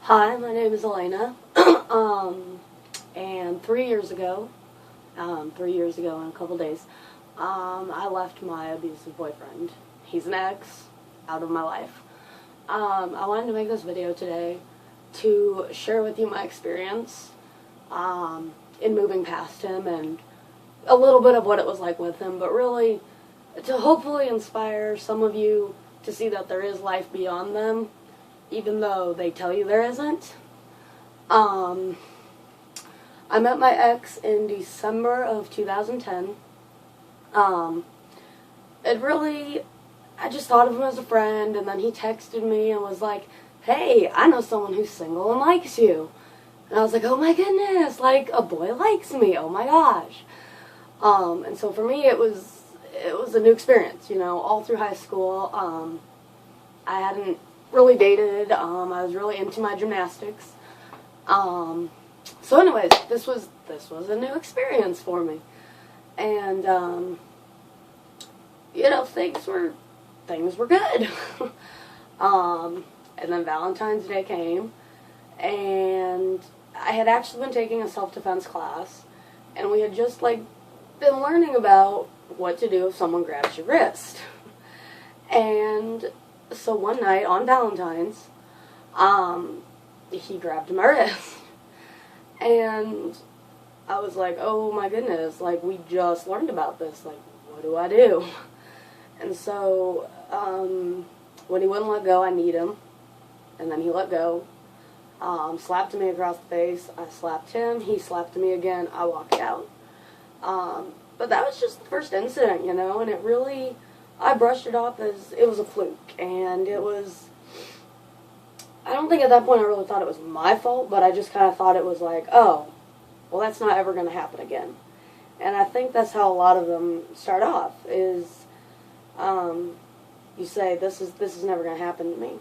Hi, my name is Elena, and 3 years ago in a couple days, I left my abusive boyfriend. He's an ex, out of my life. I wanted to make this video today to share with you my experience in moving past him and a little bit of what it was like with him, but really to hopefully inspire some of you to see that there is life beyond them, even though they tell you there isn't. I met my ex in December of 2010. I just thought of him as a friend, and then he texted me and was like, "Hey, I know someone who's single and likes you." And I was like, "Oh my goodness, like, a boy likes me, oh my gosh." And so for me, it was a new experience, you know, all through high school. I hadn't really dated. I was really into my gymnastics. So anyways, this was a new experience for me. And you know, things were good. And then Valentine's Day came, and I had actually been taking a self-defense class, and we had just been learning about what to do if someone grabs your wrist. And so one night on Valentine's, he grabbed my wrist. And I was like, oh my goodness, like, we just learned about this, like, what do I do? And so, when he wouldn't let go, I kneed him, and then he let go, slapped me across the face, I slapped him, he slapped me again, I walked out. But that was just the first incident, you know, and it really, I brushed it off as it was a fluke, and it was, I don't think at that point I really thought it was my fault, but I just kind of thought it was like, oh, well, that's not ever going to happen again. And I think that's how a lot of them start off, is you say, this is never going to happen to me.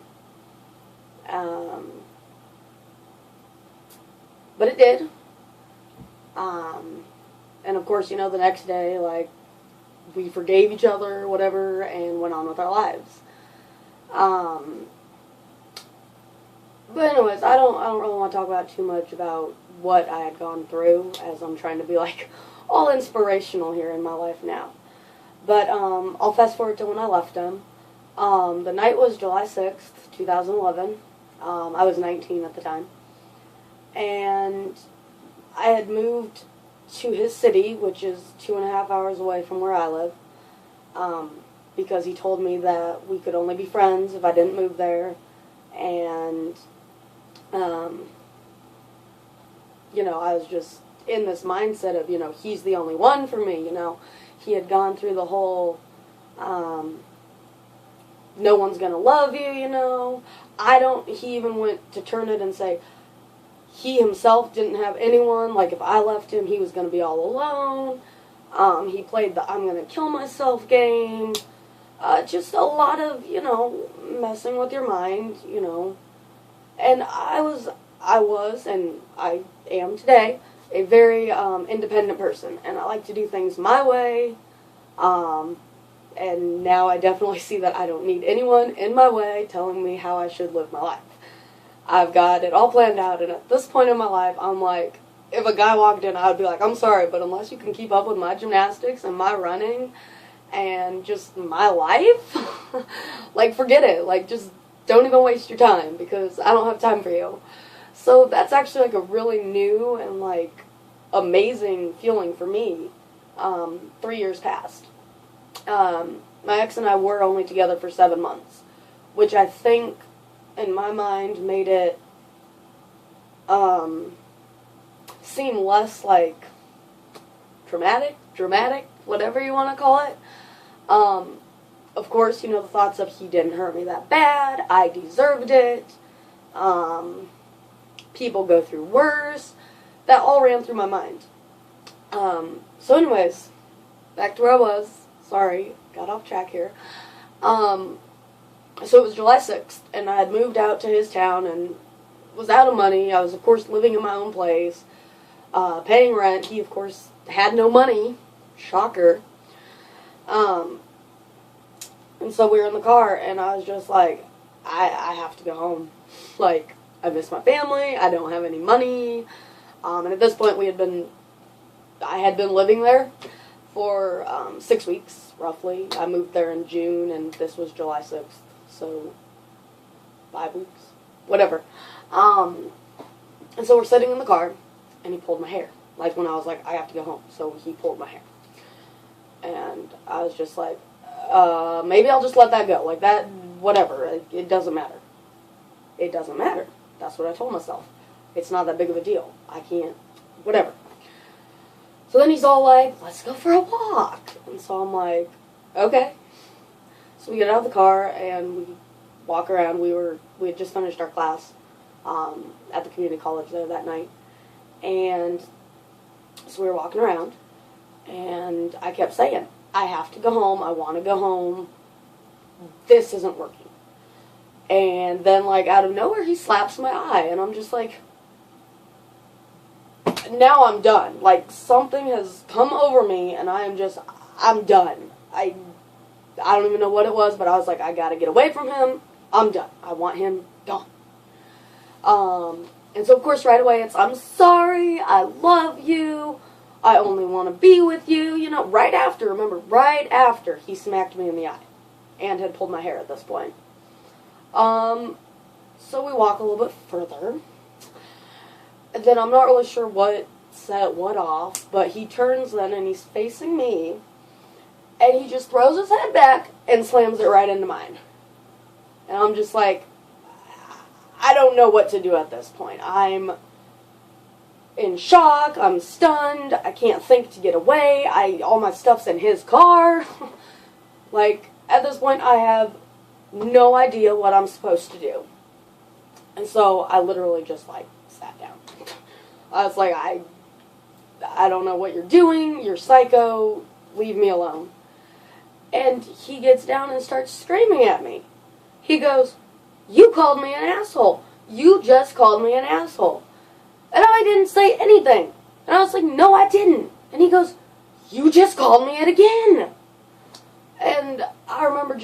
But it did. And of course, you know, the next day, like, we forgave each other, whatever, and went on with our lives. But anyways, I don't really want to talk about too much about what I had gone through, as I'm trying to be, like, all inspirational here in my life now. But I'll fast forward to when I left him. The night was July 6th, 2011. I was 19 at the time. And I had moved to his city, which is 2.5 hours away from where I live, because he told me that we could only be friends if I didn't move there. And you know, I was just in this mindset of, you know, he's the only one for me, you know. He had gone through the whole, no one's gonna love you, you know. He even went to turn it and say he himself didn't have anyone, like, if I left him, he was gonna be all alone. He played the I'm gonna kill myself game. Just a lot of, you know, messing with your mind, you know. And I was, and I am today, a very independent person, and I like to do things my way, and now I definitely see that I don't need anyone in my way telling me how I should live my life. I've got it all planned out, and at this point in my life, I'm like, if a guy walked in, I would be like, I'm sorry, but unless you can keep up with my gymnastics and my running and just my life, like, forget it. Like, just don't even waste your time, because I don't have time for you. So that's actually, like, a really new and, like, amazing feeling for me. 3 years passed. My ex and I were only together for 7 months, which I think, in my mind, made it seem less, like, dramatic, whatever you want to call it. Of course, you know, the thoughts of he didn't hurt me that bad, I deserved it, people go through worse, that all ran through my mind. So anyways, back to where I was. Sorry, got off track here. So it was July 6th, and I had moved out to his town and was out of money. I was, of course, living in my own place, paying rent. He, of course, had no money. Shocker. And so we were in the car, and I was just like, I have to go home. Like, I miss my family. I don't have any money. And at this point, I had been living there for 6 weeks, roughly. I moved there in June, and this was July 6th, so 5 weeks, whatever. And so we're sitting in the car, and he pulled my hair. Like, when I was like, I have to go home, so he pulled my hair. And I was just like, maybe I'll just let that go. Like, that, whatever, it doesn't matter. It doesn't matter. That's what I told myself. It's not that big of a deal. I can't, whatever. So then he's all like, let's go for a walk. And so I'm like, okay. So we get out of the car and we walk around. We had just finished our class at the community college there that night. And so we were walking around. And I kept saying, I have to go home. I want to go home. This isn't working. And then, like, out of nowhere, he slaps my eye. And I'm just like, now I'm done. Like, something has come over me, and I'm done. I don't even know what it was, but I was like, I gotta get away from him. I'm done. I want him gone. And so, of course, right away, I'm sorry. I love you. I only want to be with you. You know, right after he smacked me in the eye and had pulled my hair at this point. So we walk a little bit further. And then I'm not really sure what set what off, but he turns then and he's facing me. And he just throws his head back and slams it right into mine. And I'm just like, I don't know what to do at this point. I'm in shock. I'm stunned. I can't think to get away. All my stuff's in his car. Like, at this point, I have no idea what I'm supposed to do. And so I literally just, like, sat down. I was like, I don't know what you're doing. You're psycho. Leave me alone. And he gets down and starts screaming at me. He goes, you called me an asshole. You just called me an asshole. And I didn't say anything. And I was like, no, I didn't. And he goes, you just called me it again. And I remember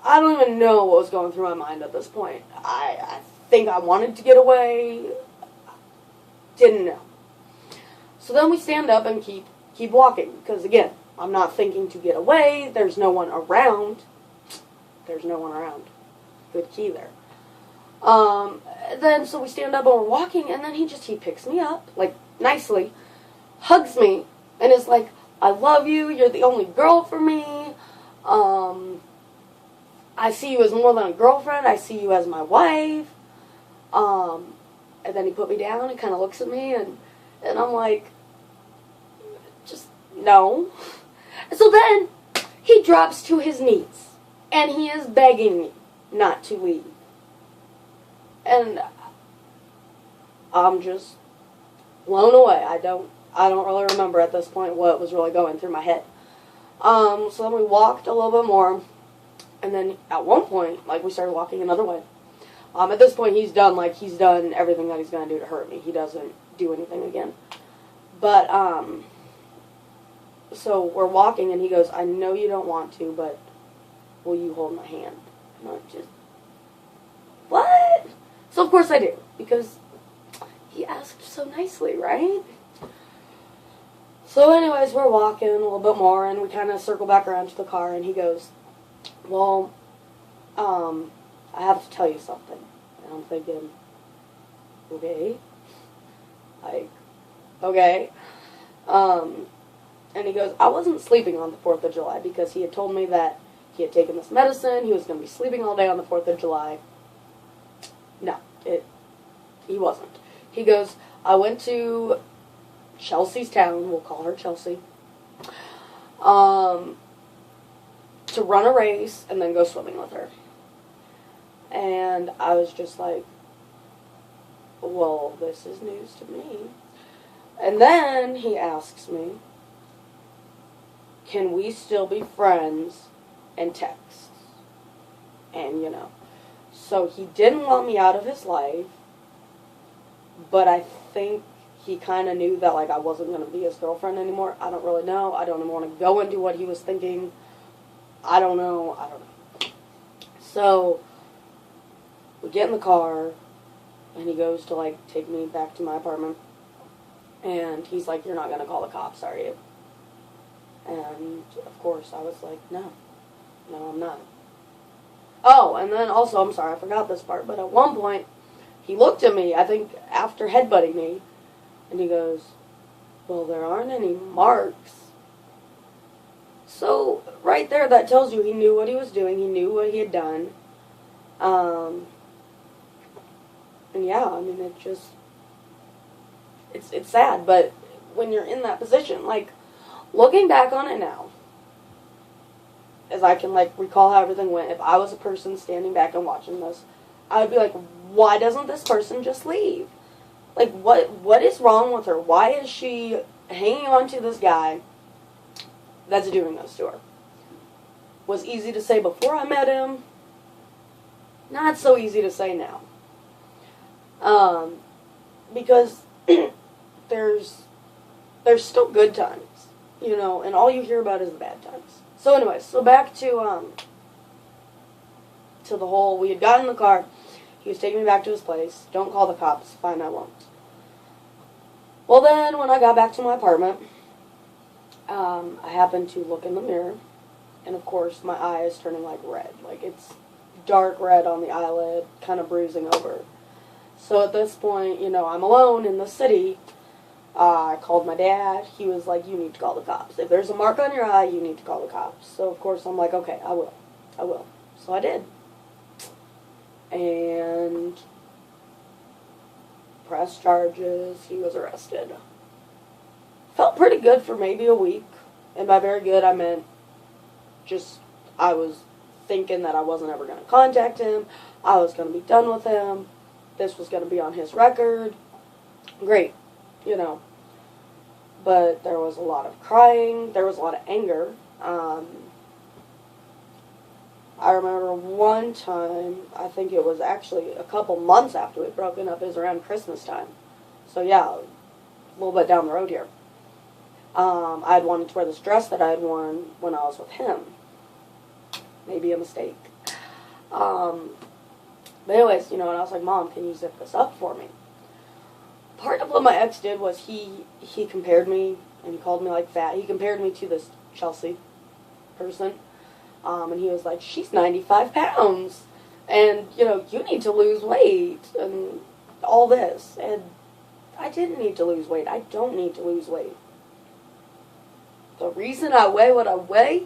I don't even know what was going through my mind at this point. I think I wanted to get away. Didn't know. So then we stand up and keep walking. Because, again, I'm not thinking to get away. There's no one around. There's no one around. Good key there. Then, so we stand up and we're walking, and then he picks me up, like, nicely, hugs me, and is like, I love you, you're the only girl for me, I see you as more than a girlfriend, I see you as my wife, and then he put me down and kind of looks at me, and I'm like, just, no. And so then, he drops to his knees, and he is begging me not to leave. And I'm just blown away. I don't really remember at this point what was really going through my head. So then we walked a little bit more, and then at one point, like, we started walking another way. At this point, he's done everything that he's going to do to hurt me. He doesn't do anything again. But, so we're walking, and he goes, I know you don't want to, but will you hold my hand? And I'm just, what? So, of course I do, because he asked so nicely, right? So, anyways, we're walking a little bit more, and we kind of circle back around to the car, and he goes, well, I have to tell you something. And I'm thinking, okay. Like, okay. And he goes, I wasn't sleeping on the 4th of July, because he had told me that he had taken this medicine, he was going to be sleeping all day on the 4th of July. No, he wasn't. He goes, I went to Chelsea's town, we'll call her Chelsea, to run a race and then go swimming with her. And I was just like, well, this is news to me. And then he asks me, can we still be friends and text? And, so he didn't want me out of his life, but I think he kind of knew that, like, I wasn't going to be his girlfriend anymore. I don't really know. I don't even want to go into what he was thinking. I don't know. So we get in the car, And he goes to, like, take me back to my apartment. And he's like, "You're not going to call the cops, are you?" And, of course, I was like, no, I'm not. Oh, and then also, I'm sorry, I forgot this part, but at one point, he looked at me, I think, after headbutting me, and he goes, "Well, there aren't any marks." So, right there, that tells you he knew what he was doing, he knew what he had done. And yeah, I mean, it's sad, but when you're in that position, like, looking back on it now, as I can, like, recall how everything went, if I was a person standing back and watching this, I would be like, why doesn't this person just leave? Like, what is wrong with her? Why is she hanging on to this guy that's doing this to her? Was easy to say before I met him. Not so easy to say now. Because there's still good times, you know, and all you hear about is the bad times. So anyways, so back to the whole, we had gotten in the car, he was taking me back to his place, "Don't call the cops." "Fine, I won't." Well then, when I got back to my apartment, I happened to look in the mirror, and of course my eye is turning like red, like it's dark red on the eyelid, kind of bruising over. So at this point, you know, I'm alone in the city. I called my dad. He was like, "You need to call the cops. If there's a mark on your eye, you need to call the cops." So, of course, I'm like, "Okay, I will. So I did. And pressed charges. He was arrested. Felt pretty good for maybe a week. And by very good, I meant just I was thinking that I wasn't ever going to contact him. I was going to be done with him. This was going to be on his record. Great. You know, but there was a lot of crying, there was a lot of anger. I remember one time, I think it was actually a couple months after we'd broken up, it was around Christmas time. So yeah, a little bit down the road here. I had wanted to wear this dress that I had worn when I was with him. Maybe a mistake. But anyways, you know, and I was like, "Mom, can you zip this up for me?" Part of what my ex did was he compared me, and he called me like fat. He compared me to this Chelsea person, and he was like, "She's 95 pounds, and, you know, you need to lose weight," and all this. And I didn't need to lose weight. I don't need to lose weight. The reason I weigh what I weigh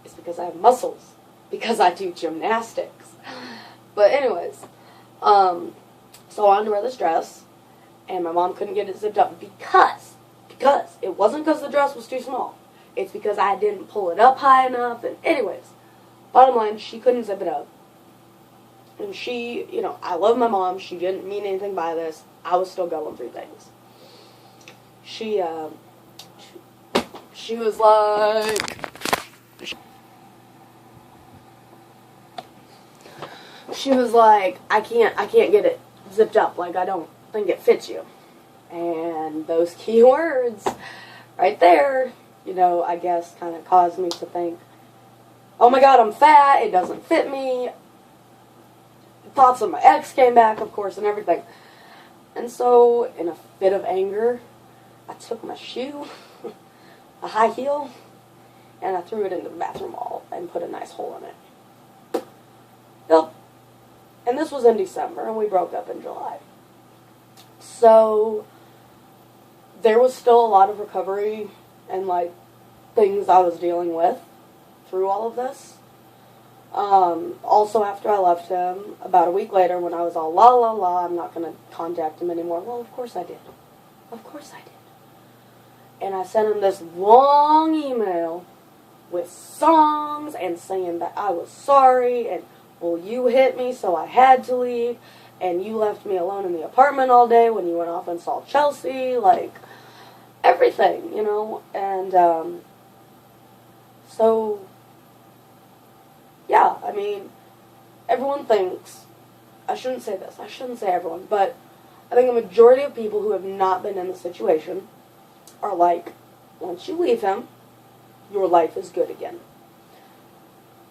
is because I have muscles, because I do gymnastics. But anyways, so I wanted to wear this dress. And my mom couldn't get it zipped up because it wasn't because the dress was too small. It's because I didn't pull it up high enough. And anyways, bottom line, she couldn't zip it up. And she, you know, I love my mom. She didn't mean anything by this. I was still going through things. She was like, I can't get it zipped up. Like, I don't think it fits you. And those key words right there, you know, I guess kind of caused me to think, oh my God, I'm fat, it doesn't fit me. Thoughts of my ex came back, of course, and everything. And so, in a fit of anger, I took my shoe, a high heel, and I threw it into the bathroom wall and put a nice hole in it. Yep. And this was in December, and we broke up in July. So, there was still a lot of recovery and, like, things I was dealing with through all of this. Also, after I left him, about a week later, when I was all la, I'm not going to contact him anymore. Well, of course I did. Of course I did. And I sent him this long email with songs and saying that I was sorry, and, well, you hit me, so I had to leave, and you left me alone in the apartment all day when you went off and saw Chelsea, like, everything, you know, and, so, yeah, I mean, everyone thinks, I shouldn't say this, I shouldn't say everyone, but I think a majority of people who have not been in the situation are like, once you leave him, your life is good again.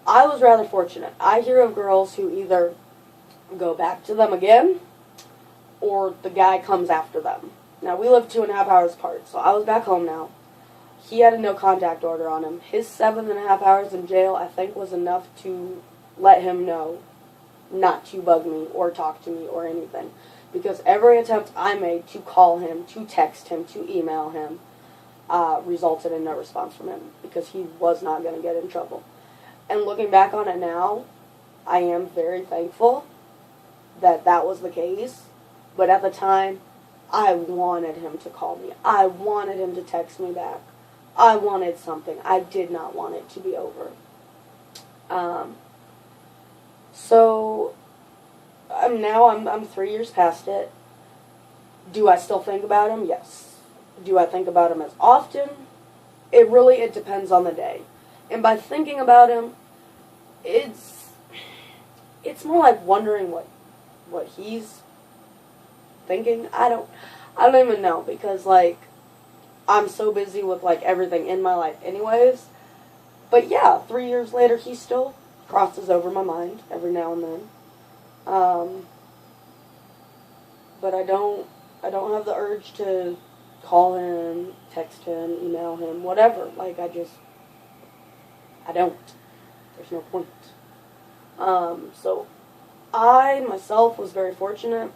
I was rather fortunate. I hear of girls who either go back to them again, or the guy comes after them. Now, we live 2.5 hours apart, so I was back home now. He had a no contact order on him. His 7.5 hours in jail, I think, was enough to let him know not to bug me or talk to me or anything. Because every attempt I made to call him, to text him, to email him, resulted in no response from him. Because he was not going to get in trouble. And looking back on it now, I am very thankful that that was the case. But at the time, I wanted him to call me. I wanted him to text me back. I wanted something. I did not want it to be over. So now I'm 3 years past it. Do I still think about him? Yes. Do I think about him as often? It depends on the day. And by thinking about him, it's more like wondering what he's thinking. I don't even know, because like I'm so busy with like everything in my life anyways. But yeah, 3 years later, he still crosses over my mind every now and then. But I don't have the urge to call him, text him, email him, whatever. Like I don't. There's no point. So I myself was very fortunate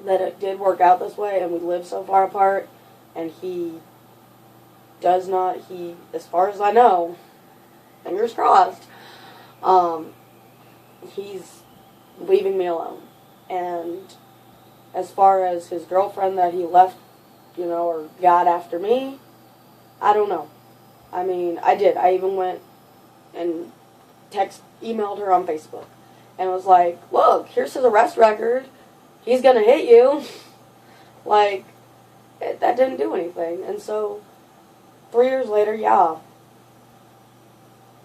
that it did work out this way, and we live so far apart, and he, as far as I know, fingers crossed, he's leaving me alone. And as far as his girlfriend that he left, or got after me, I don't know. I mean, I did. I even went and emailed her on Facebook, and was like, look, here's his arrest record. He's gonna hit you. Like, that didn't do anything. And so 3 years later, yeah,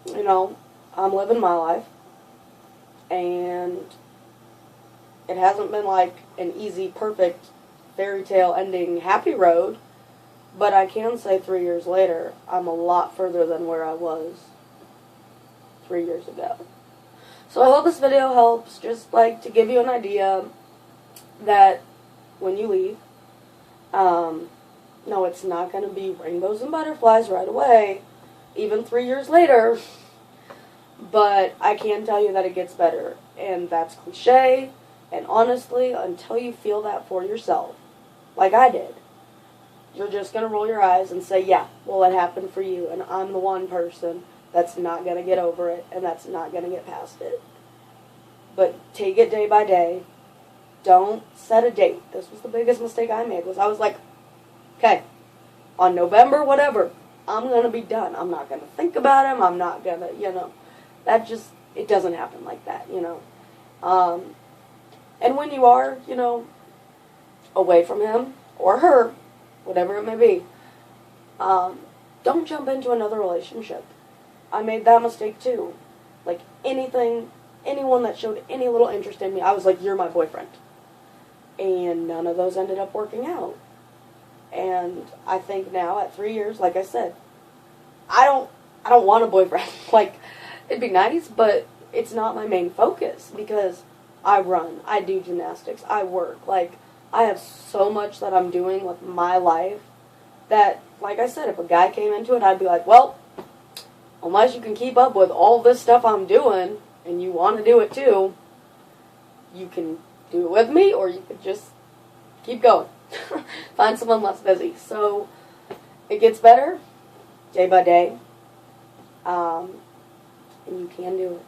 I'm living my life, and it hasn't been like an easy, perfect, fairy tale ending happy road, but I can say 3 years later, I'm a lot further than where I was 3 years ago. So I hope this video helps, just like to give you an idea that when you leave, no, it's not going to be rainbows and butterflies right away, even 3 years later, but I can tell you that it gets better, and that's cliche, and honestly, until you feel that for yourself, like I did, you're just going to roll your eyes and say, yeah, well, it happened for you, and I'm the one person that's not going to get over it, and that's not going to get past it. But take it day by day. Don't set a date. This was the biggest mistake I made, was I was like, okay, on November, whatever, I'm going to be done. I'm not going to think about him. I'm not going to, it doesn't happen like that, And when you are, away from him or her, whatever it may be, don't jump into another relationship. I made that mistake too. Like anyone that showed any little interest in me, I was like, you're my boyfriend. And none of those ended up working out. And I think now at 3 years, like I said, I don't want a boyfriend. Like, it'd be nice, but it's not my main focus, because I run, I do gymnastics, I work. Like, I have so much that I'm doing with my life that, like I said, if a guy came into it, I'd be like, well, unless you can keep up with all this stuff I'm doing, and you want to do it too, you can do it with me, or you could just keep going. Find someone less busy. So, it gets better, day by day, and you can do it.